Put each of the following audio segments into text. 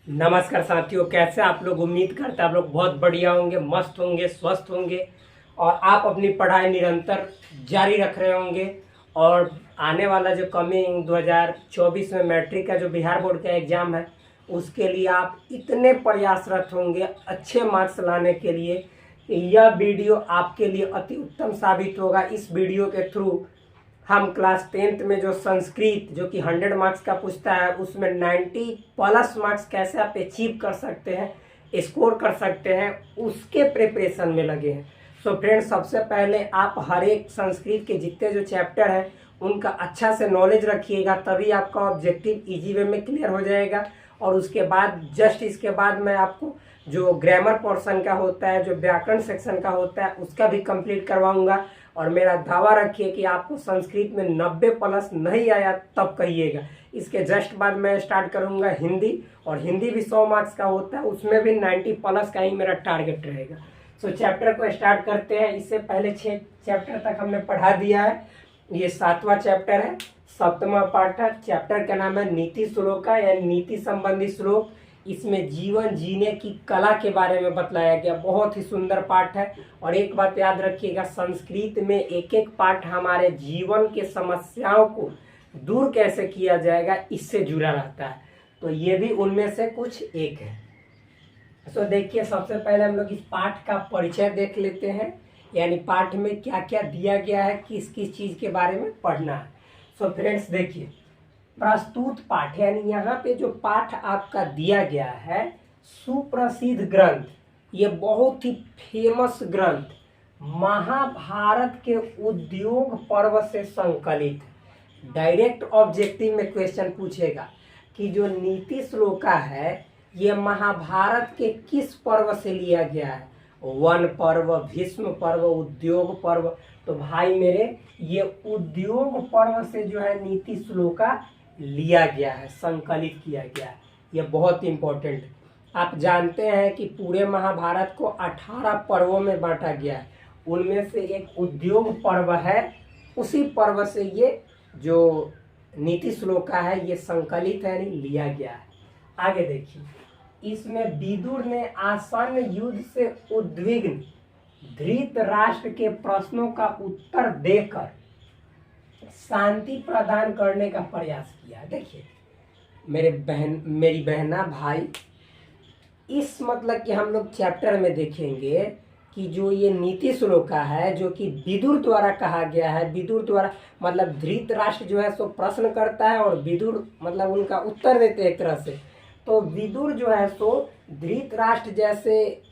नमस्कार साथियों, कैसे आप लोग। उम्मीद करते हैं आप लोग बहुत बढ़िया होंगे, मस्त होंगे, स्वस्थ होंगे और आप अपनी पढ़ाई निरंतर जारी रख रहे होंगे। और आने वाला जो कमिंग 2024 में मैट्रिक का जो बिहार बोर्ड का एग्ज़ाम है, उसके लिए आप इतने प्रयासरत होंगे अच्छे मार्क्स लाने के लिए कि यह वीडियो आपके लिए अति उत्तम साबित होगा। इस वीडियो के थ्रू हम क्लास 10th में जो संस्कृत जो कि 100 मार्क्स का पूछता है, उसमें 90+ मार्क्स कैसे आप अचीव कर सकते हैं, स्कोर कर सकते हैं, उसके प्रिपरेशन में लगे हैं। सो फ्रेंड्स, सबसे पहले आप हर एक संस्कृत के जितने जो चैप्टर हैं उनका अच्छा से नॉलेज रखिएगा, तभी आपका ऑब्जेक्टिव इजी वे में क्लियर हो जाएगा। और उसके बाद इसके बाद मैं आपको जो ग्रामर पोर्शन का होता है, जो व्याकरण सेक्शन का होता है, उसका भी कंप्लीट करवाऊंगा। और मेरा दावा रखिए कि आपको संस्कृत में 90+ नहीं आया तब कहिएगा। इसके जस्ट बाद मैं स्टार्ट करूंगा हिंदी, और हिंदी भी 100 मार्क्स का होता है, उसमें भी 90+ का ही मेरा टारगेट रहेगा। सो चैप्टर को स्टार्ट करते हैं। इससे पहले 6 चैप्टर तक हमने पढ़ा दिया है। ये 7वां चैप्टर है, 7वां पार्ट है। चैप्टर का नाम है नीति श्लोका या नीति संबंधी श्लोक। इसमें जीवन जीने की कला के बारे में बतलाया गया। बहुत ही सुंदर पाठ है। और एक बात याद रखिएगा, संस्कृत में एक एक पाठ हमारे जीवन के समस्याओं को दूर कैसे किया जाएगा इससे जुड़ा रहता है। तो ये भी उनमें से कुछ एक है। तो देखिए, सबसे पहले हम लोग इस पाठ का परिचय देख लेते हैं, यानी पाठ में क्या क्या दिया गया है, किस किस चीज़ के बारे में पढ़ना है। सो फ्रेंड्स देखिए, प्रस्तुत पाठ यानी यहाँ पे जो पाठ आपका दिया गया है, सुप्रसिद्ध ग्रंथ, ये बहुत ही फेमस ग्रंथ महाभारत के उद्योग पर्व से संकलित है। डायरेक्ट ऑब्जेक्टिव में क्वेश्चन पूछेगा कि जो नीति श्लोका है ये महाभारत के किस पर्व से लिया गया है। वन पर्व, भीष्म पर्व, उद्योग पर्व। तो भाई मेरे, ये उद्योग पर्व से जो है नीति श्लोका लिया गया है, संकलित किया गया है। ये बहुत इंपॉर्टेंट है। आप जानते हैं कि पूरे महाभारत को 18 पर्वों में बांटा गया है, उनमें से एक उद्योग पर्व है। उसी पर्व से ये जो नीति श्लोका है ये संकलित है, यानी लिया गया है। आगे देखिए, इसमें विदुर ने आसन्न युद्ध से उद्विग्न धृतराष्ट्र के प्रश्नों का उत्तर देकर शांति प्रदान करने का प्रयास किया। देखिए मेरी बहना भाई, इस मतलब कि हम लोग चैप्टर में देखेंगे कि जो ये नीति श्लोका है जो कि विदुर द्वारा कहा गया है। विदुर द्वारा मतलब धृतराष्ट्र जो है सो प्रश्न करता है और विदुर मतलब उनका उत्तर देते हैं एक तरह से। तो विदुर जो है सो धृतराष्ट्र जैसे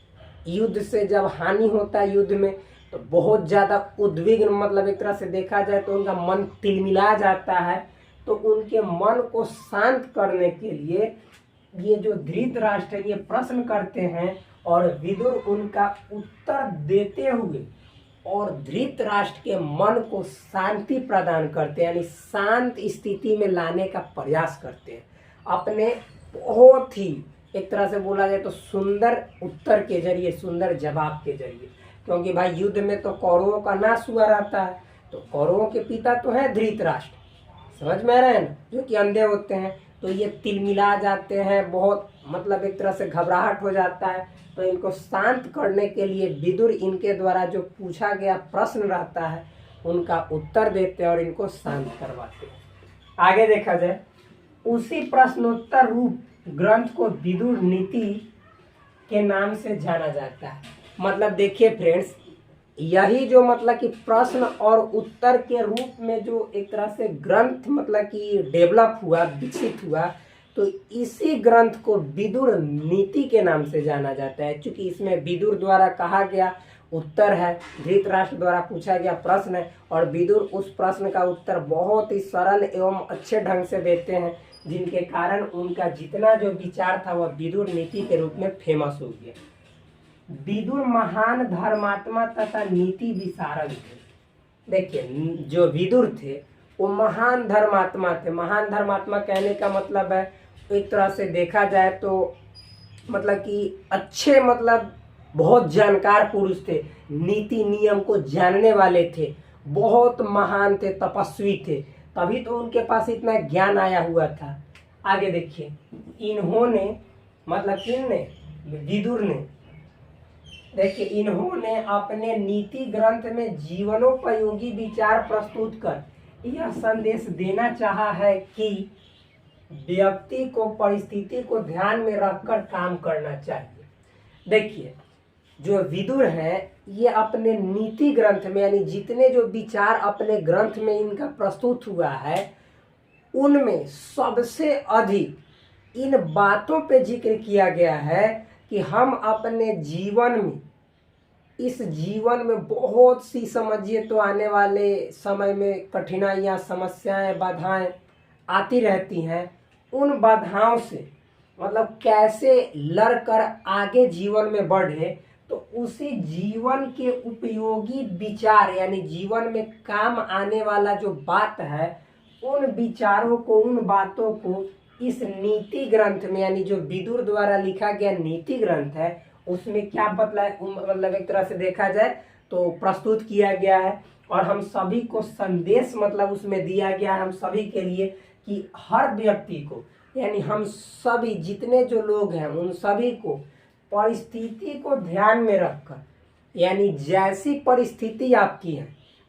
युद्ध से जब हानि होता है युद्ध में, तो बहुत ज़्यादा उद्विग्न, मतलब एक तरह से देखा जाए तो उनका मन तिलमिला जाता है। तो उनके मन को शांत करने के लिए ये जो धृतराष्ट्र है ये प्रश्न करते हैं और विदुर उनका उत्तर देते हुए और धृतराष्ट्र के मन को शांति प्रदान करते हैं, यानी शांत स्थिति में लाने का प्रयास करते हैं अपने बहुत ही एक तरह से बोला जाए तो सुंदर उत्तर के जरिए, सुंदर जवाब के जरिए। क्योंकि भाई युद्ध में तो कौरवों का नाश हुआ रहता है, तो कौरवों के पिता तो है धृतराष्ट्र, समझ में आ रहा है ना, जो कि अंधे होते हैं। तो ये तिलमिला जाते हैं, बहुत मतलब एक तरह से घबराहट हो जाता है। तो इनको शांत करने के लिए विदुर इनके द्वारा जो पूछा गया प्रश्न रहता है उनका उत्तर देते हैं और इनको शांत करवाते हैं। आगे देखा जाए, उसी प्रश्नोत्तर रूप ग्रंथ को विदुर नीति के नाम से जाना जाता है। मतलब देखिए फ्रेंड्स, यही जो मतलब कि प्रश्न और उत्तर के रूप में जो एक तरह से ग्रंथ मतलब कि डेवलप हुआ, विकसित हुआ, तो इसी ग्रंथ को विदुर नीति के नाम से जाना जाता है। क्योंकि इसमें विदुर द्वारा कहा गया उत्तर है, धृतराष्ट्र द्वारा पूछा गया प्रश्न है, और विदुर उस प्रश्न का उत्तर बहुत ही सरल एवं अच्छे ढंग से देते हैं, जिनके कारण उनका जितना जो विचार था वह विदुर नीति के रूप में फेमस हो गया। विदुर महान धर्मात्मा तथा नीति विशारद थे। देखिए, जो विदुर थे वो महान धर्मात्मा थे। महान धर्मात्मा कहने का मतलब है एक तरह से देखा जाए तो मतलब कि अच्छे, मतलब बहुत जानकार पुरुष थे, नीति नियम को जानने वाले थे, बहुत महान थे, तपस्वी थे, तभी तो उनके पास इतना ज्ञान आया हुआ था। आगे देखिए, इन्होंने मतलब किनने, विदुर ने। देखिए, इन्होंने अपने नीति ग्रंथ में जीवनोपयोगी विचार प्रस्तुत कर यह संदेश देना चाहा है कि व्यक्ति को परिस्थिति को ध्यान में रखकर काम करना चाहिए। देखिए, जो विदुर हैं ये अपने नीति ग्रंथ में, यानी जितने जो विचार अपने ग्रंथ में इनका प्रस्तुत हुआ है, उनमें सबसे अधिक इन बातों पे जिक्र किया गया है कि हम अपने जीवन में, इस जीवन में बहुत सी, समझिए तो आने वाले समय में कठिनाइयाँ, समस्याएं, बाधाएं आती रहती हैं। उन बाधाओं से मतलब कैसे लड़कर आगे जीवन में बढ़े, तो उसी जीवन के उपयोगी विचार, यानी जीवन में काम आने वाला जो बात है, उन विचारों को, उन बातों को इस नीति ग्रंथ में, यानी जो विदुर द्वारा लिखा गया नीति ग्रंथ है, उसमें क्या बतलाए, मतलब एक तरह से देखा जाए तो प्रस्तुत किया गया है। और हम सभी को संदेश मतलब उसमें दिया गया है, हम सभी के लिए, कि हर व्यक्ति को, यानी हम सभी जितने जो लोग हैं उन सभी को परिस्थिति को ध्यान में रखकर, यानी जैसी परिस्थिति आपकी है,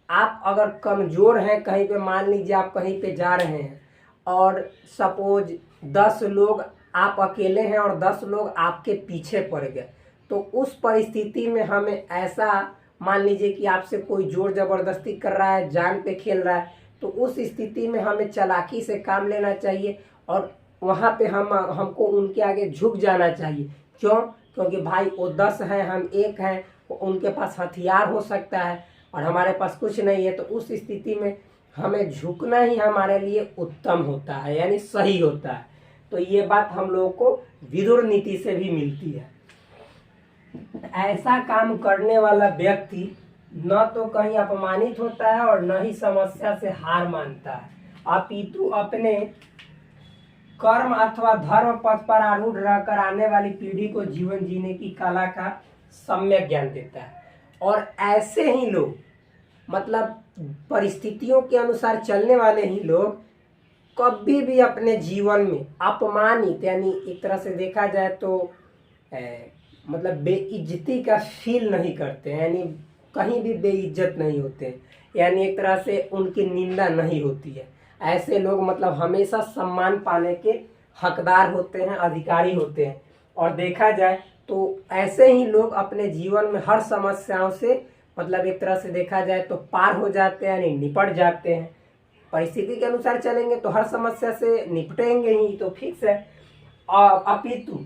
आप अगर कमज़ोर हैं, कहीं पे मान लीजिए आप कहीं पे जा रहे हैं और सपोज 10 लोग, आप अकेले हैं और 10 लोग आपके पीछे पड़ गए, तो उस परिस्थिति में हमें ऐसा, मान लीजिए कि आपसे कोई जोर ज़बरदस्ती कर रहा है, जान पे खेल रहा है, तो उस स्थिति में हमें चालाकी से काम लेना चाहिए और वहाँ पे हमको उनके आगे झुक जाना चाहिए। क्यों? क्योंकि भाई वो 10 हैं, हम 1 हैं, उनके पास हथियार हो सकता है और हमारे पास कुछ नहीं है, तो उस स्थिति में हमें झुकना ही हमारे लिए उत्तम होता है, यानी सही होता है। तो ये बात हम लोगों को विदुर नीति से भी मिलती है। ऐसा काम करने वाला व्यक्ति न तो कहीं अपमानित होता है और न ही समस्या से हार मानता है, अपितु अपने कर्म अथवा धर्म पथ पर आरूढ़ रहकर आने वाली पीढ़ी को जीवन जीने की कला का सम्यक ज्ञान देता है। और ऐसे ही लोग, मतलब परिस्थितियों के अनुसार चलने वाले ही लोग, कभी भी अपने जीवन में अपमानित, यानी एक तरह से देखा जाए तो मतलब बेइज्जती का फील नहीं करते, यानी कहीं भी बेइज्जत नहीं होते, यानी एक तरह से उनकी निंदा नहीं होती है। ऐसे लोग मतलब हमेशा सम्मान पाने के हकदार होते हैं, अधिकारी होते हैं। और देखा जाए तो ऐसे ही लोग अपने जीवन में हर समस्याओं से, मतलब एक तरह से देखा जाए तो पार हो जाते हैं, यानी निपट जाते हैं। परिस्थिति के अनुसार चलेंगे तो हर समस्या से निपटेंगे ही, तो फिक्स है। और अपितु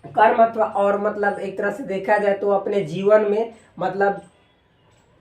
कर्म अथवा, और मतलब एक तरह से देखा जाए तो अपने जीवन में मतलब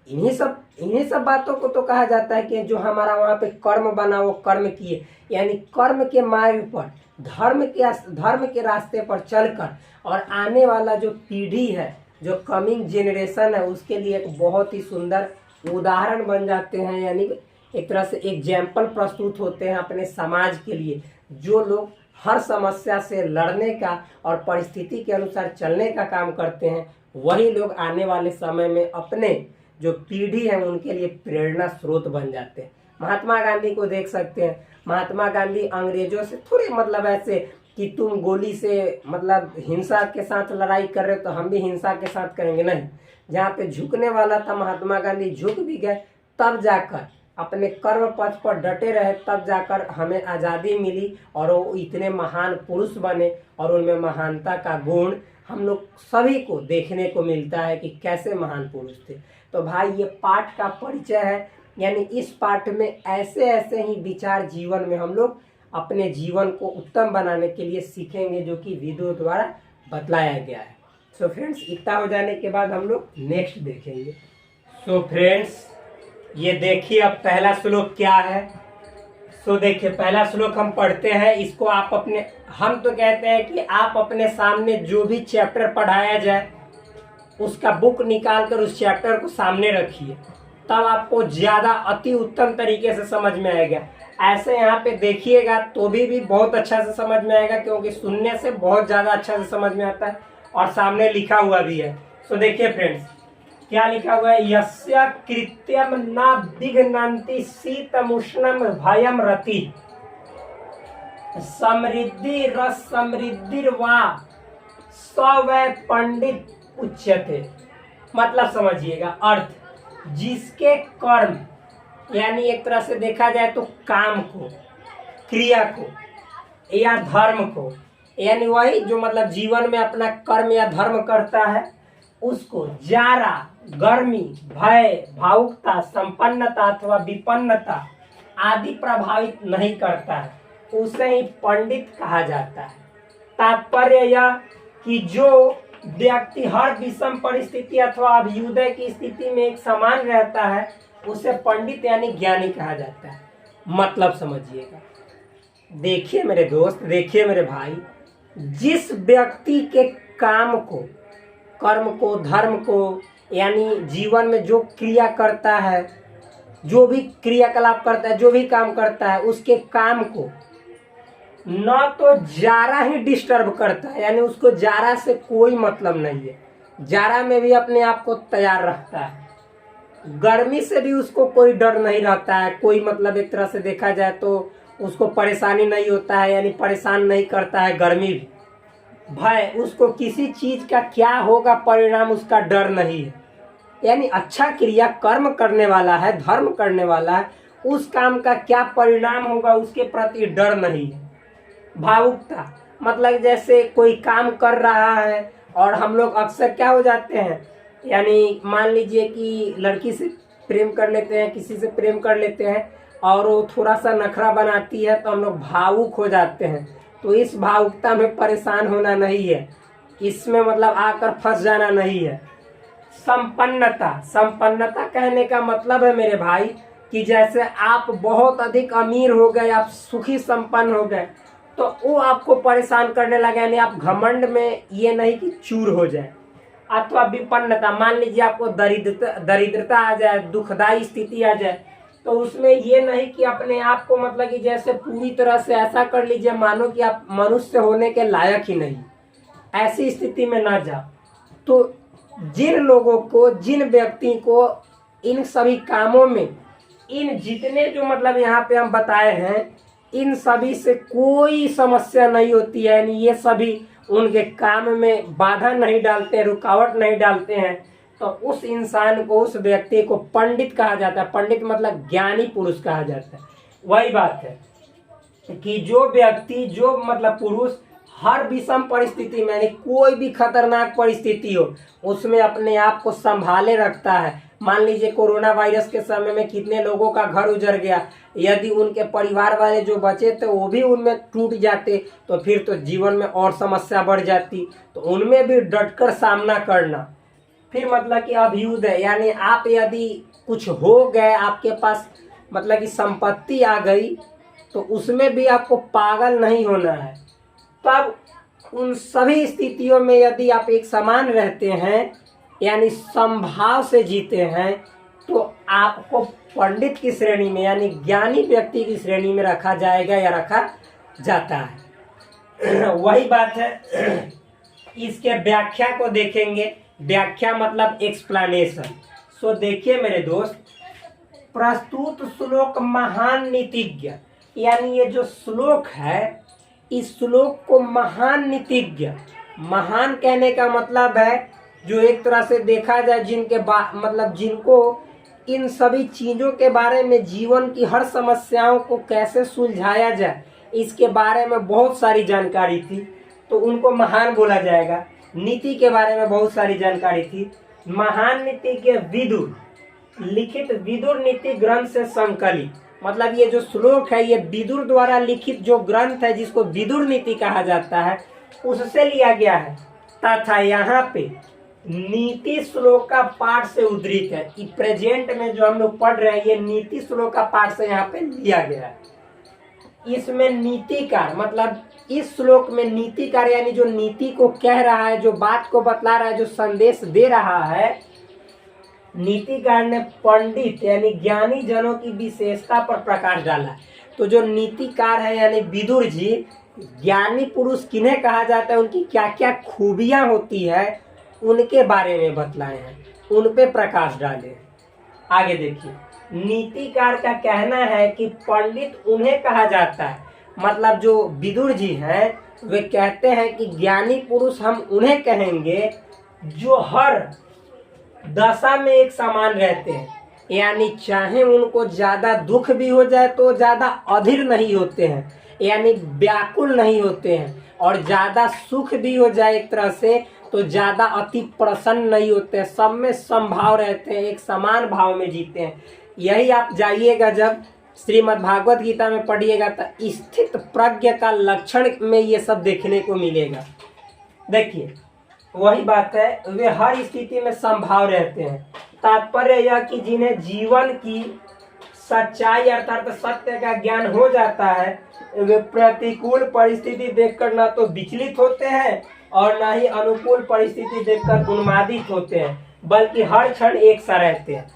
इन्हीं सब बातों को तो कहा जाता है कि जो हमारा वहाँ पे कर्म बना वो कर्म किए, यानी कर्म के मार्ग पर, धर्म के रास्ते पर चलकर, और आने वाला जो पीढ़ी है, जो कमिंग जेनरेशन है, उसके लिए एक बहुत ही सुंदर उदाहरण बन जाते हैं, यानी एक तरह से एग्जाम्पल प्रस्तुत होते हैं अपने समाज के लिए। जो लोग हर समस्या से लड़ने का और परिस्थिति के अनुसार चलने का काम करते हैं, वही लोग आने वाले समय में अपने जो पीढ़ी है उनके लिए प्रेरणा स्रोत बन जाते हैं। महात्मा गांधी को देख सकते हैं। महात्मा गांधी अंग्रेजों से थोड़ी मतलब ऐसे कि तुम गोली से मतलब हिंसा के साथ लड़ाई कर रहे हो तो हम भी हिंसा के साथ करेंगे, नहीं। जहाँ पे झुकने वाला था महात्मा गांधी झुक भी गए, तब जाकर अपने कर्म पथ पर डटे रहे, तब जाकर हमें आज़ादी मिली और वो इतने महान पुरुष बने। और उनमें महानता का गुण हम लोग सभी को देखने को मिलता है कि कैसे महान पुरुष थे। तो भाई ये पाठ का परिचय है, यानी इस पाठ में ऐसे ऐसे ही विचार जीवन में हम लोग अपने जीवन को उत्तम बनाने के लिए सीखेंगे, जो कि विदुर द्वारा बतलाया गया है। सो फ्रेंड्स, इतना हो जाने के बाद हम लोग नेक्स्ट देखेंगे। सो फ्रेंड्स, ये देखिए अब पहला श्लोक क्या है। सो देखिए, पहला श्लोक हम पढ़ते हैं। इसको आप अपने, हम तो कहते हैं कि आप अपने सामने जो भी चैप्टर पढ़ाया जाए उसका बुक निकाल कर उस चैप्टर को सामने रखिए, तब आपको ज़्यादा अति उत्तम तरीके से समझ में आएगा। ऐसे यहाँ पे देखिएगा तो भी बहुत अच्छा से समझ में आएगा, क्योंकि सुनने से बहुत ज़्यादा अच्छा से समझ में आता है और सामने लिखा हुआ भी है। सो देखिए फ्रेंड्स, क्या लिखा हुआ है, यस्य कृत्यम न विघ्नन्ति शीतमुष्णम भयम रति। समृद्धि रस समृद्धि वा सवै पंडित उच्यते। मतलब समझिएगा अर्थ, जिसके कर्म यानी एक तरह से देखा जाए तो काम को, क्रिया को या धर्म को, यानी वही जो मतलब जीवन में अपना कर्म या धर्म करता है उसको जारा, गर्मी, भय, भावुकता, संपन्नता अथवा विपन्नता आदि प्रभावित नहीं करता है, उसे ही पंडित कहा जाता है। तात्पर्य यह कि जो व्यक्ति हर विषम परिस्थिति अथवा अभ्युदय की स्थिति में एक समान रहता है उसे पंडित यानी ज्ञानी कहा जाता है। मतलब समझिएगा, देखिए मेरे दोस्त, देखिए मेरे भाई, जिस व्यक्ति के काम को, कर्म को, धर्म को यानी जीवन में जो क्रिया करता है, जो भी क्रियाकलाप करता है, जो भी काम करता है, उसके काम को न तो जारा ही डिस्टर्ब करता है, यानी उसको जारा से कोई मतलब नहीं है, जारा में भी अपने आप को तैयार रखता है, गर्मी से भी उसको कोई डर नहीं रहता है, कोई मतलब एक तरह से देखा जाए तो उसको परेशानी नहीं होता है, यानी परेशान नहीं करता है गर्मी भी। भय, उसको किसी चीज का क्या होगा परिणाम उसका डर नहीं है, यानी अच्छा क्रिया कर्म करने वाला है, धर्म करने वाला है, उस काम का क्या परिणाम होगा उसके प्रति डर नहीं है। भावुकता, मतलब जैसे कोई काम कर रहा है और हम लोग अक्सर क्या हो जाते हैं, यानी मान लीजिए कि लड़की से प्रेम कर लेते हैं, किसी से प्रेम कर लेते हैं और वो थोड़ा सा नखरा बनाती है तो हम लोग भावुक हो जाते हैं। तो इस भावुकता में परेशान होना नहीं है, इसमें मतलब आकर फंस जाना नहीं है। संपन्नता, संपन्नता कहने का मतलब है मेरे भाई कि जैसे आप बहुत अधिक अमीर हो गए, आप सुखी संपन्न हो गए, तो वो आपको परेशान करने लगे, यानी आप घमंड में ये नहीं कि चूर हो जाए। अथवा विपन्नता, मान लीजिए आपको दरिद्रता आ जाए, दुखदाई स्थिति आ जाए, तो उसमें ये नहीं कि अपने आप को मतलब कि जैसे पूरी तरह से ऐसा कर लीजिए मानो कि आप मनुष्य होने के लायक ही नहीं, ऐसी स्थिति में ना जाओ। तो जिन लोगों को, जिन व्यक्ति को इन सभी कामों में, इन जितने जो मतलब यहाँ पे हम बताए हैं, इन सभी से कोई समस्या नहीं होती है, यानी ये सभी उनके काम में बाधा नहीं डालते, रुकावट नहीं डालते हैं, तो उस इंसान को, उस व्यक्ति को पंडित कहा जाता है। पंडित मतलब ज्ञानी पुरुष कहा जाता है। वही बात है कि जो व्यक्ति, जो मतलब पुरुष हर विषम परिस्थिति में, यानी कोई भी खतरनाक परिस्थिति हो उसमें अपने आप को संभाले रखता है। मान लीजिए कोरोना वायरस के समय में कितने लोगों का घर उजड़ गया, यदि उनके परिवार वाले जो बचे थे वो भी उनमें टूट जाते तो फिर तो जीवन में और समस्या बढ़ जाती, तो उनमें भी डटकर सामना करना। फिर मतलब कि अभ्युदय, यानी आप यदि कुछ हो गए, आपके पास मतलब कि संपत्ति आ गई, तो उसमें भी आपको पागल नहीं होना है। तब उन सभी स्थितियों में यदि आप एक समान रहते हैं, यानी समभाव से जीते हैं, तो आपको पंडित की श्रेणी में, यानी ज्ञानी व्यक्ति की श्रेणी में रखा जाएगा या रखा जाता है। वही बात है, इसके व्याख्या को देखेंगे। व्याख्या मतलब एक्सप्लेनेशन। सो देखिए मेरे दोस्त, प्रस्तुत श्लोक महान नीतिज्ञ, यानी ये जो श्लोक है, इस श्लोक को महान नीतिज्ञ, महान कहने का मतलब है जो एक तरह से देखा जाए जिनके मतलब जिनको इन सभी चीज़ों के बारे में, जीवन की हर समस्याओं को कैसे सुलझाया जाए इसके बारे में बहुत सारी जानकारी थी, तो उनको महान बोला जाएगा। नीति के बारे में बहुत सारी जानकारी थी। महान नीति के विदुर, लिखित विदुर नीति ग्रंथ से संकलित, मतलब ये जो श्लोक है ये विदुर द्वारा लिखित जो ग्रंथ है जिसको विदुर नीति कहा जाता है उससे लिया गया है, तथा यहाँ पे नीति श्लोक का पाठ से उद्धृत है। कि प्रेजेंट में जो हम लोग पढ़ रहे हैं ये नीति श्लोक का पाठ से यहाँ पे लिया गया है। इसमें नीतिकार, मतलब इस श्लोक में नीतिकार यानी जो नीति को कह रहा है, जो बात को बतला रहा है, जो संदेश दे रहा है, नीतिकार ने पंडित यानी ज्ञानी जनों की विशेषता पर प्रकाश डाला। तो जो नीतिकार है यानी विदुर जी, ज्ञानी पुरुष किन्हें कहा जाता है, उनकी क्या क्या खूबियां होती है उनके बारे में बतलाए हैं, उन पे प्रकाश डाले। आगे देखिए, नीतिकार का कहना है कि पंडित उन्हें कहा जाता है, मतलब जो विदुर जी हैं वे कहते हैं कि ज्ञानी पुरुष हम उन्हें कहेंगे जो हर दशा में एक समान रहते हैं, यानी चाहे उनको ज्यादा दुख भी हो जाए तो ज्यादा अधीर नहीं होते हैं, यानी व्याकुल नहीं होते हैं, और ज्यादा सुख भी हो जाए एक तरह से तो ज्यादा अति प्रसन्न नहीं होते हैं, सब में समभाव रहते हैं, एक समान भाव में जीते हैं। यही आप जाइएगा जब श्रीमद् भागवत गीता में पढ़िएगा तो स्थित प्रज्ञ का लक्षण में ये सब देखने को मिलेगा। देखिए वही बात है, वे हर स्थिति में समभाव रहते हैं। तात्पर्य यह कि जिन्हें जीवन की सच्चाई अर्थात सत्य का ज्ञान हो जाता है, वे प्रतिकूल परिस्थिति देखकर ना तो विचलित होते हैं और ना ही अनुकूल परिस्थिति देखकर उन्मादित होते हैं, बल्कि हर क्षण एक सा रहते हैं।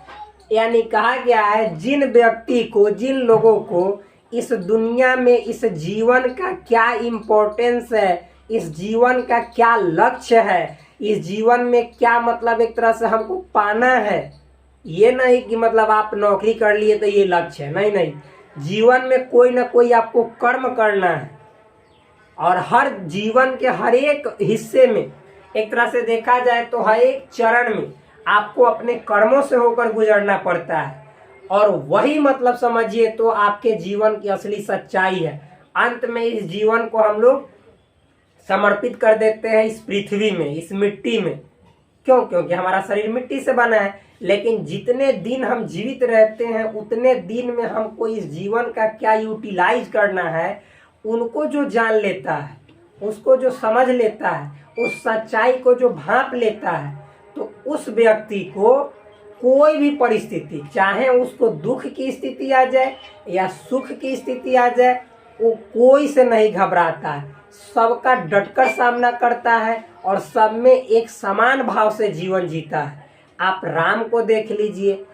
यानी कहा गया है जिन व्यक्ति को, जिन लोगों को इस दुनिया में इस जीवन का क्या इम्पोर्टेंस है, इस जीवन का क्या लक्ष्य है, इस जीवन में क्या मतलब एक तरह से हमको पाना है, ये नहीं कि मतलब आप नौकरी कर लिए तो ये लक्ष्य है, नहीं नहीं, जीवन में कोई ना कोई आपको कर्म करना है और हर जीवन के हर एक हिस्से में एक तरह से देखा जाए तो हर एक चरण में आपको अपने कर्मों से होकर गुजरना पड़ता है, और वही मतलब समझिए तो आपके जीवन की असली सच्चाई है। अंत में इस जीवन को हम लोग समर्पित कर देते हैं इस पृथ्वी में, इस मिट्टी में। क्यों? क्योंकि हमारा शरीर मिट्टी से बना है, लेकिन जितने दिन हम जीवित रहते हैं उतने दिन में हमको इस जीवन का क्या यूटिलाइज करना है, उनको जो जान लेता है, उसको जो समझ लेता है, उस सच्चाई को जो भांप लेता है, तो उस व्यक्ति को कोई भी परिस्थिति, चाहे उसको दुख की स्थिति आ जाए या सुख की स्थिति आ जाए, वो कोई से नहीं घबराता है, सबका डटकर सामना करता है और सब में एक समान भाव से जीवन जीता है। आप राम को देख लीजिए,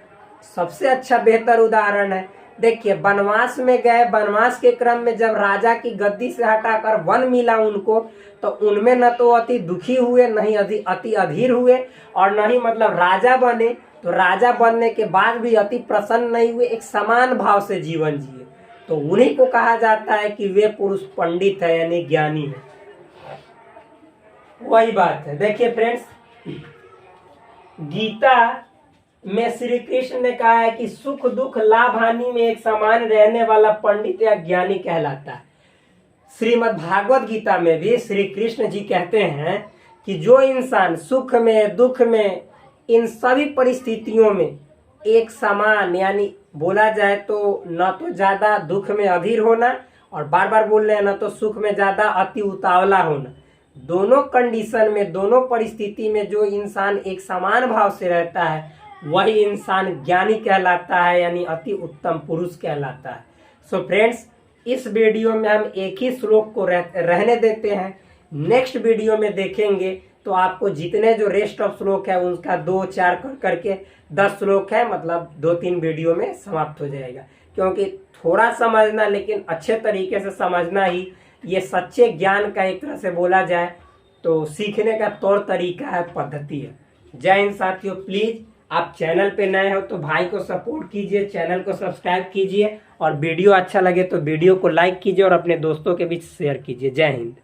सबसे अच्छा बेहतर उदाहरण है। देखिए वनवास में गए, वनवास के क्रम में जब राजा की गद्दी से हटाकर वन मिला उनको, तो उनमें न तो अति दुखी हुए, नहीं अति अधीर हुए, और न ही मतलब राजा बने तो राजा बनने के बाद भी अति प्रसन्न नहीं हुए, एक समान भाव से जीवन जिए। तो उन्हीं को कहा जाता है कि वे पुरुष पंडित है, यानी ज्ञानी है। वही बात है। देखिए फ्रेंड्स, गीता में श्री कृष्ण ने कहा है कि सुख दुख लाभ हानि में एक समान रहने वाला पंडित या ज्ञानी कहलाता है। श्रीमद् भागवत गीता में भी श्री कृष्ण जी कहते हैं कि जो इंसान सुख में दुख में इन सभी परिस्थितियों में एक समान, यानी बोला जाए तो न तो ज्यादा दुख में अधीर होना, और बार बार बोल रहे हैं न तो सुख में ज्यादा अति उतावला होना, दोनों कंडीशन में, दोनों परिस्थिति में जो इंसान एक समान भाव से रहता है वही इंसान ज्ञानी कहलाता है, यानी अति उत्तम पुरुष कहलाता है। सो फ्रेंड्स, इस वीडियो में हम एक ही श्लोक को रहने देते हैं। नेक्स्ट वीडियो में देखेंगे तो आपको जितने जो रेस्ट ऑफ श्लोक है उसका 2-4 करके 10 श्लोक है, मतलब 2-3 वीडियो में समाप्त हो जाएगा। क्योंकि थोड़ा समझना, लेकिन अच्छे तरीके से समझना ही ये सच्चे ज्ञान का एक तरह से बोला जाए तो सीखने का तौर तरीका है, पद्धति है। जय हिंद साथियों। प्लीज आप चैनल पे नए हो तो भाई को सपोर्ट कीजिए, चैनल को सब्सक्राइब कीजिए, और वीडियो अच्छा लगे तो वीडियो को लाइक कीजिए और अपने दोस्तों के बीच शेयर कीजिए। जय हिंद।